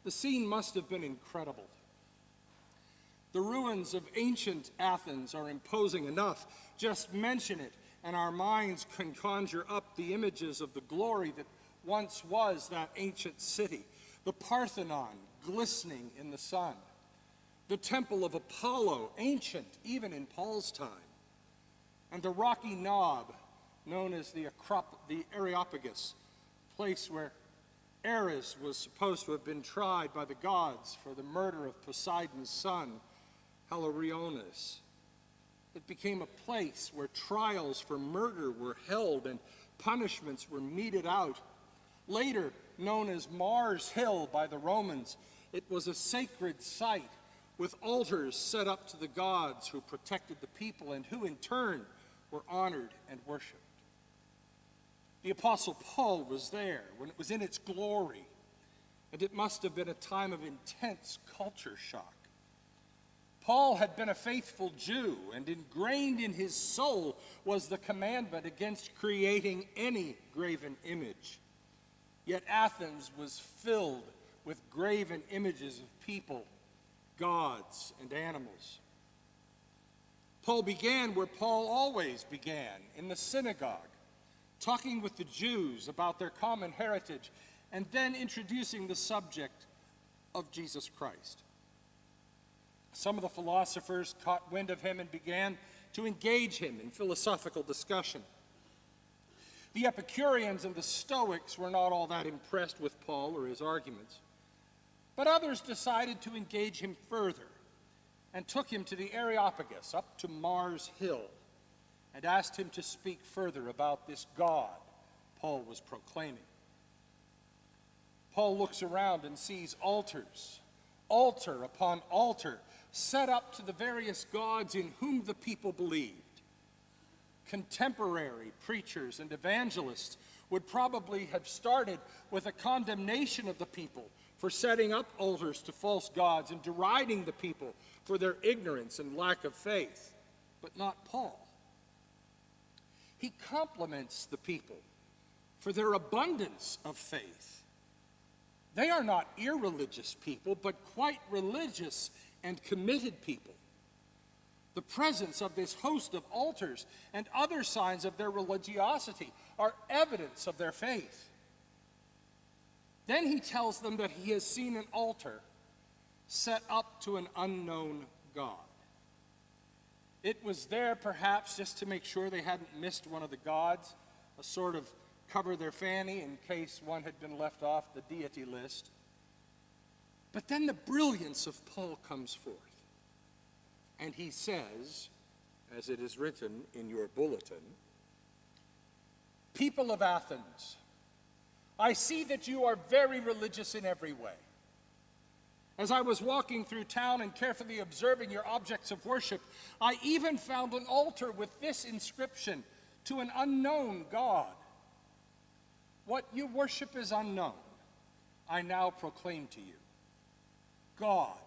The scene must have been incredible. The ruins of ancient Athens are imposing enough. Just mention it, and our minds can conjure up the images of the glory that once was that ancient city. The Parthenon glistening in the sun. The temple of Apollo, ancient even in Paul's time. And the rocky knob known as the Areopagus, place where Ares was supposed to have been tried by the gods for the murder of Poseidon's son, Hilarion. It became a place where trials for murder were held and punishments were meted out. Later known as Mars Hill by the Romans, it was a sacred site with altars set up to the gods who protected the people and who in turn were honored and worshiped. The Apostle Paul was there when it was in its glory, and it must have been a time of intense culture shock. Paul had been a faithful Jew, and ingrained in his soul was the commandment against creating any graven image. Yet Athens was filled with graven images of people, gods, and animals. Paul began where Paul always began, in the synagogue, talking with the Jews about their common heritage, and then introducing the subject of Jesus Christ. Some of the philosophers caught wind of him and began to engage him in philosophical discussion. The Epicureans and the Stoics were not all that impressed with Paul or his arguments, but others decided to engage him further and took him to the Areopagus, up to Mars Hill, and asked him to speak further about this God Paul was proclaiming. Paul looks around and sees altars, altar upon altar, set up to the various gods in whom the people believed. Contemporary preachers and evangelists would probably have started with a condemnation of the people for setting up altars to false gods and deriding the people for their ignorance and lack of faith, but not Paul. He compliments the people for their abundance of faith. They are not irreligious people, but quite religious and committed people. The presence of this host of altars and other signs of their religiosity are evidence of their faith. Then he tells them that he has seen an altar set up to an unknown God. It was there perhaps just to make sure they hadn't missed one of the gods, a sort of cover their fanny in case one had been left off the deity list. But then the brilliance of Paul comes forth, and he says, as it is written in your bulletin, "People of Athens, I see that you are very religious in every way. As I was walking through town and carefully observing your objects of worship, I even found an altar with this inscription, 'To an unknown God.' What you worship is unknown. I now proclaim to you. God,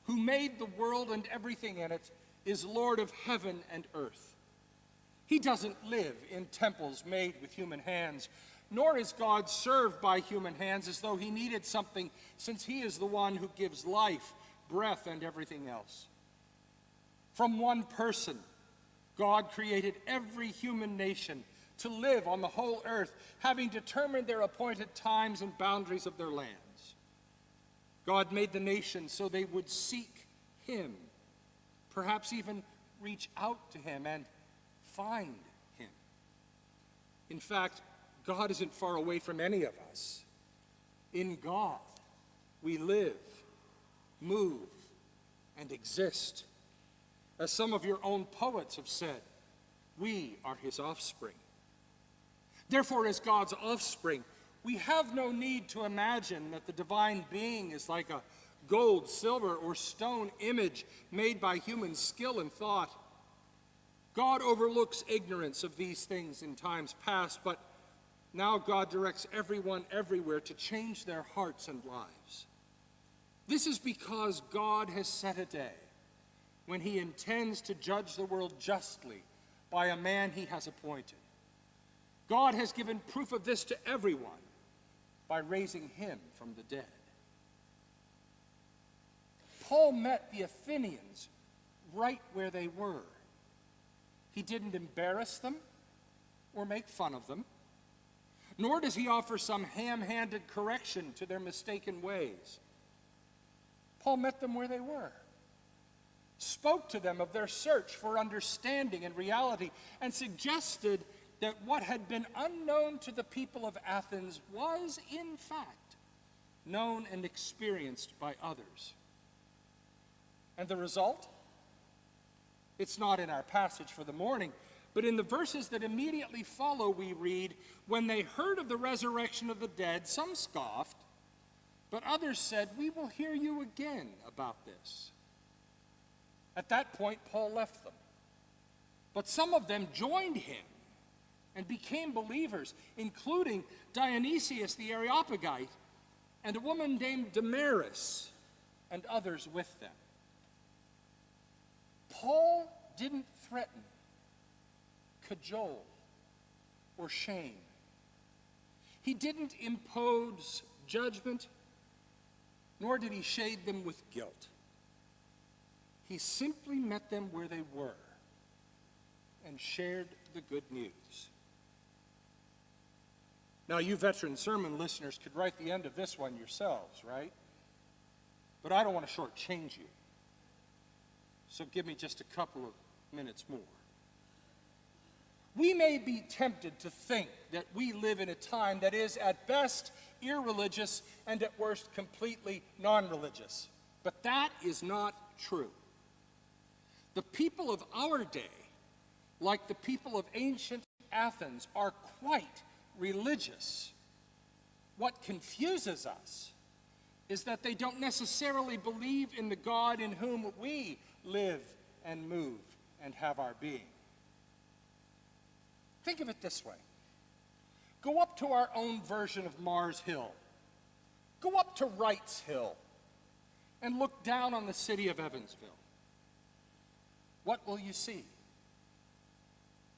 who made the world and everything in it, is Lord of heaven and earth. He doesn't live in temples made with human hands, nor is God served by human hands as though he needed something, since he is the one who gives life, breath, and everything else. From one person, God created every human nation to live on the whole earth, having determined their appointed times and boundaries of their lands. God made the nations so they would seek him, perhaps even reach out to him and find him. In fact, God isn't far away from any of us. In God, we live, move, and exist. As some of your own poets have said, we are his offspring. Therefore, as God's offspring, we have no need to imagine that the divine being is like a gold, silver, or stone image made by human skill and thought. God overlooks ignorance of these things in times past, but now God directs everyone everywhere to change their hearts and lives. This is because God has set a day when he intends to judge the world justly by a man he has appointed. God has given proof of this to everyone by raising him from the dead. Paul met the Athenians right where they were. He didn't embarrass them or make fun of them, nor does he offer some ham-handed correction to their mistaken ways. Paul met them where they were, spoke to them of their search for understanding and reality, and suggested that what had been unknown to the people of Athens was, in fact, known and experienced by others. And the result? It's not in our passage for the morning, but in the verses that immediately follow we read, "When they heard of the resurrection of the dead, some scoffed, but others said, 'We will hear you again about this.'" At that point, Paul left them. But some of them joined him and became believers, including Dionysius the Areopagite and a woman named Damaris and others with them. Paul didn't threaten, cajole, or shame. He didn't impose judgment, nor did he shade them with guilt. He simply met them where they were and shared the good news. Now, you veteran sermon listeners could write the end of this one yourselves, right? But I don't want to shortchange you. So give me just a couple of minutes more. We may be tempted to think that we live in a time that is at best irreligious and at worst completely non-religious. But that is not true. The people of our day, like the people of ancient Athens, are quite religious. What confuses us is that they don't necessarily believe in the God in whom we live and move and have our being. Think of it this way. Go up to our own version of Mars Hill. Go up to Wright's Hill and look down on the city of Evansville. What will you see?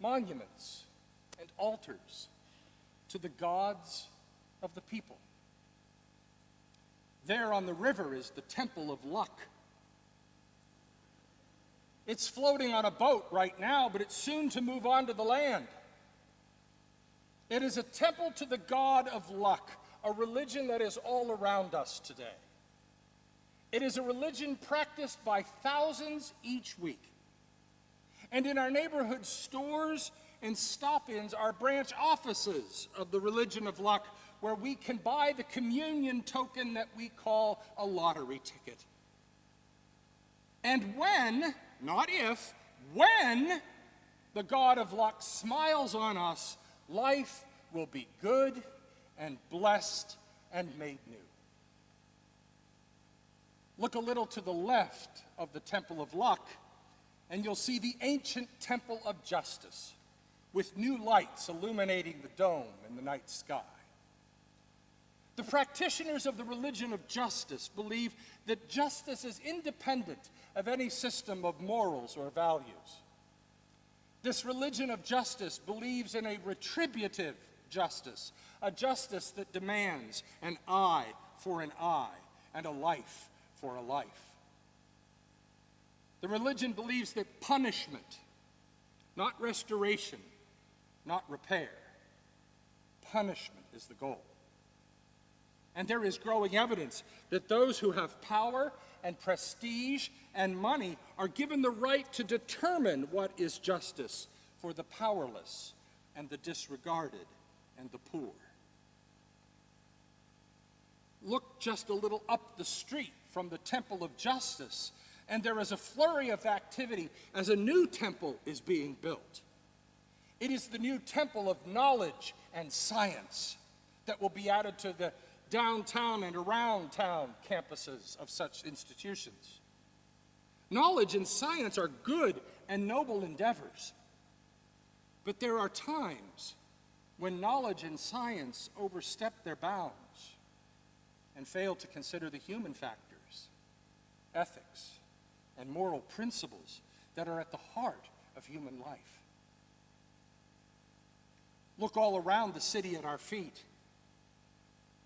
Monuments and altars to the gods of the people. There on the river is the Temple of Luck. It's floating on a boat right now, but it's soon to move on to the land. It is a temple to the god of luck, a religion that is all around us today. It is a religion practiced by thousands each week. And in our neighborhood stores and stop-ins are branch offices of the religion of luck, where we can buy the communion token that we call a lottery ticket. And when, not if, when the God of luck smiles on us, life will be good and blessed and made new. Look a little to the left of the Temple of Luck, and you'll see the ancient Temple of Justice, with new lights illuminating the dome in the night sky. The practitioners of the religion of justice believe that justice is independent of any system of morals or values. This religion of justice believes in a retributive justice, a justice that demands an eye for an eye and a life for a life. The religion believes that punishment, not restoration, not repair, punishment is the goal. And there is growing evidence that those who have power and prestige and money are given the right to determine what is justice for the powerless and the disregarded and the poor. Look just a little up the street from the Temple of Justice, and there is a flurry of activity as a new temple is being built. It is the new temple of knowledge and science that will be added to the downtown and around town campuses of such institutions. Knowledge and science are good and noble endeavors, but there are times when knowledge and science overstep their bounds and fail to consider the human factors, ethics, and moral principles that are at the heart of human life. Look all around the city at our feet.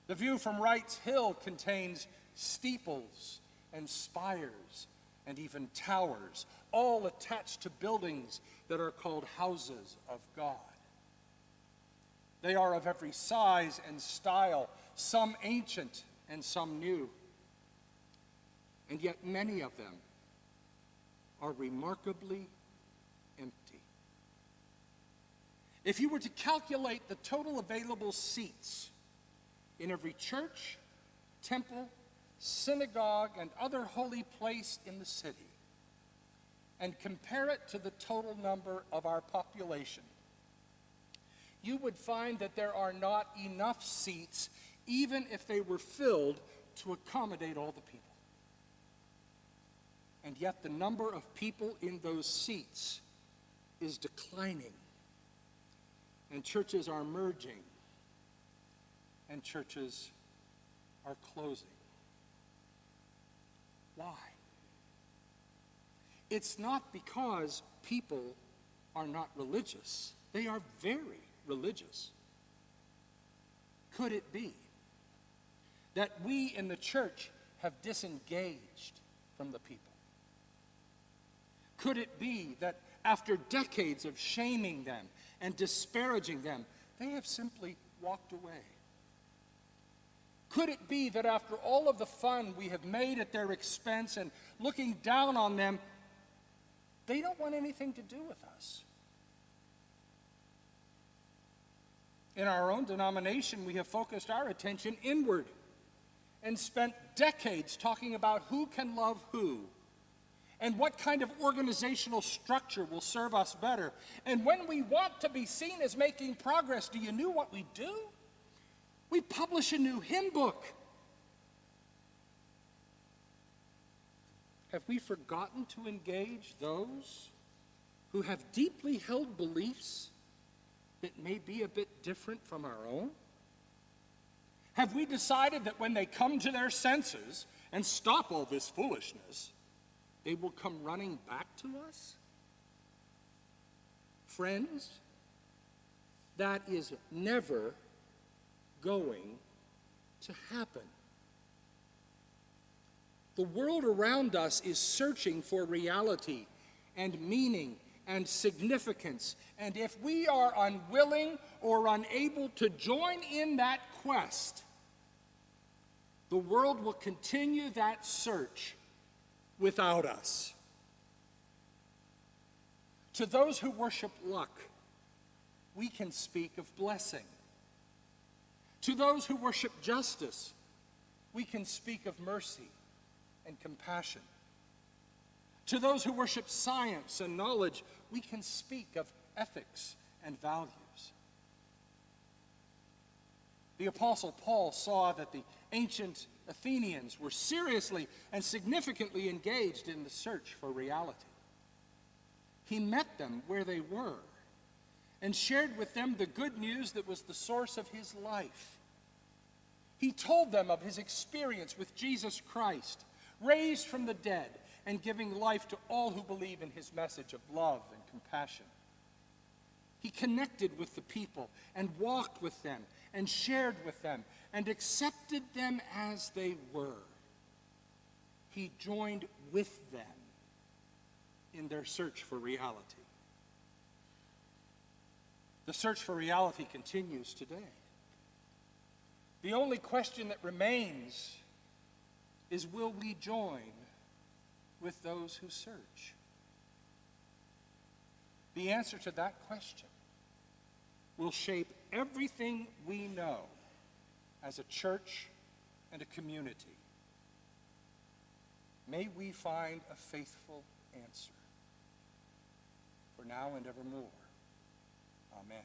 The view from Wright's Hill contains steeples and spires and even towers, all attached to buildings that are called houses of God. They are of every size and style, some ancient and some new. And yet many of them are remarkably empty. If you were to calculate the total available seats in every church, temple, synagogue, and other holy place in the city, and compare it to the total number of our population, you would find that there are not enough seats, even if they were filled, to accommodate all the people. And yet the number of people in those seats is declining. And churches are merging. And churches are closing. Why? It's not because people are not religious. They are very religious. Could it be that we in the church have disengaged from the people? Could it be that after decades of shaming them and disparaging them, they have simply walked away? Could it be that after all of the fun we have made at their expense and looking down on them, they don't want anything to do with us? In our own denomination, we have focused our attention inward and spent decades talking about who can love who and what kind of organizational structure will serve us better. And when we want to be seen as making progress, do you know what we do? We publish a new hymn book. Have we forgotten to engage those who have deeply held beliefs that may be a bit different from our own? Have we decided that when they come to their senses and stop all this foolishness, they will come running back to us? Friends, that is never going to happen. The world around us is searching for reality and meaning and significance. And if we are unwilling or unable to join in that quest, the world will continue that search without us. To those who worship luck, we can speak of blessing. To those who worship justice, we can speak of mercy and compassion. To those who worship science and knowledge, we can speak of ethics and values. The Apostle Paul saw that the ancient Athenians were seriously and significantly engaged in the search for reality. He met them where they were and shared with them the good news that was the source of his life. He told them of his experience with Jesus Christ, raised from the dead and giving life to all who believe in his message of love and compassion. He connected with the people and walked with them and shared with them and accepted them as they were. He joined with them in their search for reality. The search for reality continues today. The only question that remains is, will we join with those who search? The answer to that question will shape everything we know as a church and a community. May we find a faithful answer for now and evermore. Amen.